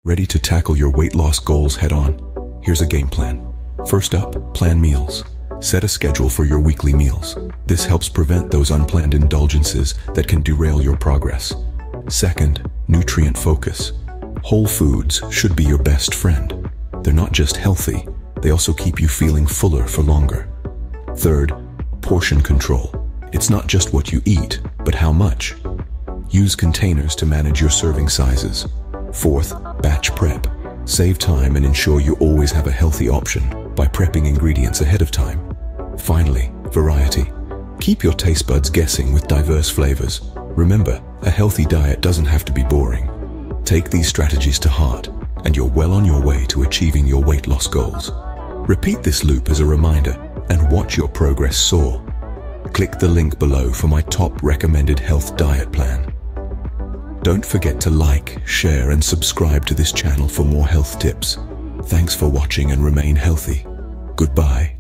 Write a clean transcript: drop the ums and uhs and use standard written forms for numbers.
Ready to tackle your weight loss goals head on? Here's a game plan. First up, plan meals. Set a schedule for your weekly meals. This helps prevent those unplanned indulgences that can derail your progress. Second, nutrient focus. Whole foods should be your best friend. They're not just healthy, they also keep you feeling fuller for longer. Third, portion control. It's not just what you eat, but how much. Use containers to manage your serving sizes. Fourth, batch prep. Save time and ensure you always have a healthy option by prepping ingredients ahead of time. Finally, variety. Keep your taste buds guessing with diverse flavors. Remember, a healthy diet doesn't have to be boring. Take these strategies to heart, and you're well on your way to achieving your weight loss goals. Repeat this loop as a reminder and watch your progress soar. Click the link below for my top recommended health diet plan. Don't forget to like, share, and subscribe to this channel for more health tips. Thanks for watching and remain healthy. Goodbye.